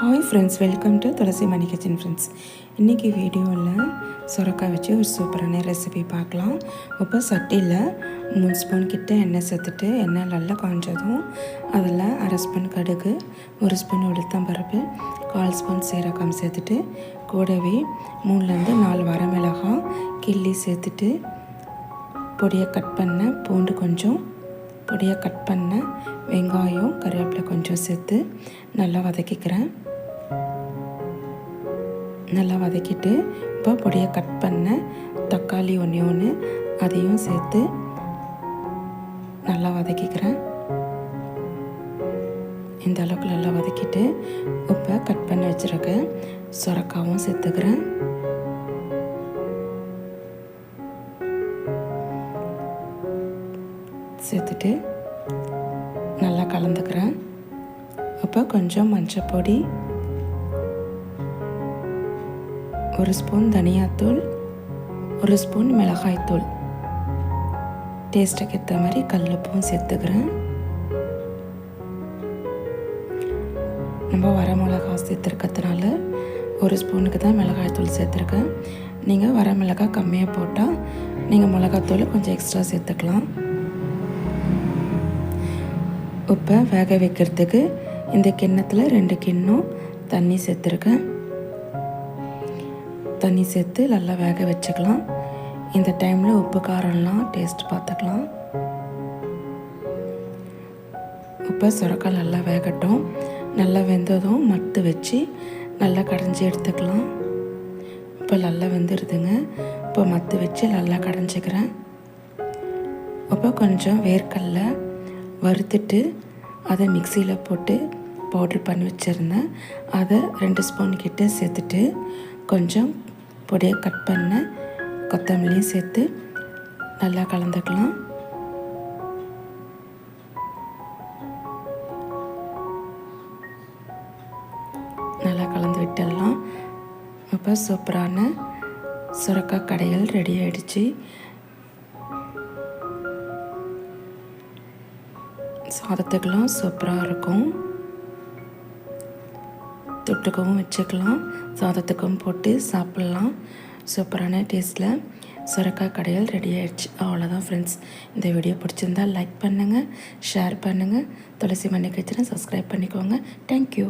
Hi friends, welcome to Thulasi Mani kitchen friends. இன்றைக்கி வீடியோவில் சுரக்காய் வச்சு ஒரு சூப்பரான ரெசிபி பார்க்கலாம். இப்போ சட்டியில் 3 ஸ்பூன் கிட்ட எண்ணெய் சேர்த்துட்டு எண்ணெய் நல்லா காஞ்சதும் அதில் 1/2 ஸ்பூன் கடுகு, 1 ஸ்பூன் உளுத்தம்பருப்பு, 1/4 ஸ்பூன் சீரகம் சேர்த்துட்டு கூடவே 3லேருந்து 4 வரமிளகாய் கிள்ளி சேர்த்துட்டு பொடியை கட் பண்ண பூண்டு கொஞ்சம், பொடியை கட் பண்ண வெங்காயம், கருவேப்பிலை கொஞ்சம் சேர்த்து நல்லா வதக்கிக்கிறேன். நல்லா வதக்கிட்டு இப்போ பொடியை கட் பண்ண தக்காளி ஒன்று அதையும் சேர்த்து நல்லா வதக்கிக்கிறேன். இந்த அளவுக்கு நல்லா வதக்கிட்டு இப்போ கட் பண்ணி வச்சுருக்க சுரக்காவும் சேர்த்துக்கிறேன். சேர்த்துட்டு நல்லா கலந்துக்கிறேன். இப்போ கொஞ்சம் மஞ்சள் பொடி, 1 ஸ்பூன் தனியாத்தூள், 1 ஸ்பூன் மிளகாய்த்தூள், டேஸ்ட்டுக்கு ஏற்ற மாதிரி கல்லுப்பும் சேர்த்துக்கிறேன். நம்ம வர மிளகாய் சேர்த்துருக்கிறதுனால 1 ஸ்பூனுக்கு தான் மிளகாய்த்தூள் சேர்த்துருக்கேன். நீங்கள் வர மிளகாய் கம்மியாக போட்டால் நீங்கள் மிளகாத்தூள் கொஞ்சம் எக்ஸ்ட்ரா சேர்த்துக்கலாம். இப்போ வேக வைக்கிறதுக்கு இந்த கிண்ணத்தில் 2 கிண்ணம் தண்ணி சேர்த்துருக்கேன். தண்ணி சேர்த்து நல்லா வேக வச்சுக்கலாம். இந்த டைமில் உப்பு காரம்லாம் டேஸ்ட் பார்த்துக்கலாம். இப்போ சுரக்காய் நல்லா வேகட்டும். நல்லா வெந்ததும் மத்து வச்சு நல்லா கடைஞ்சி எடுத்துக்கலாம். இப்போ நல்லா வெந்துடுதுங்க. இப்போ மத்து வச்சு நல்லா கடைஞ்சிக்கிறேன். இப்போ கொஞ்சம் வேர்க்கடலை வறுத்துட்டு அதை மிக்சியில் போட்டு பவுட்ரு பண்ணி வச்சுருந்தேன். அதை 2 ஸ்பூன் கிட்ட சேர்த்துட்டு கொஞ்சம் பொடியை கட் பண்ண கொத்தமல்லியும் சேர்த்து நல்லா கலந்துக்கலாம். நல்லா கலந்து விட்டுடலாம். இப்போ சூப்பரான சுரக்காய் கடையல் ரெடி ஆகிடுச்சு. சாதத்துக்கெல்லாம் சூப்பராக இருக்கும். தொட்டுக்கவும் வச்சுக்கலாம், சாதத்துக்கும் போட்டு சாப்பிட்லாம். சூப்பரான டேஸ்ட்டில் சுரக்காய் கடையல் ரெடி ஆகிடுச்சு. அவ்வளோதான் ஃப்ரெண்ட்ஸ். இந்த வீடியோ பிடிச்சிருந்தால் லைக் பண்ணுங்கள், ஷேர் பண்ணுங்கள், துளசி மணி கிச்சனை சப்ஸ்கிரைப் பண்ணிக்கோங்க. தேங்க்யூ.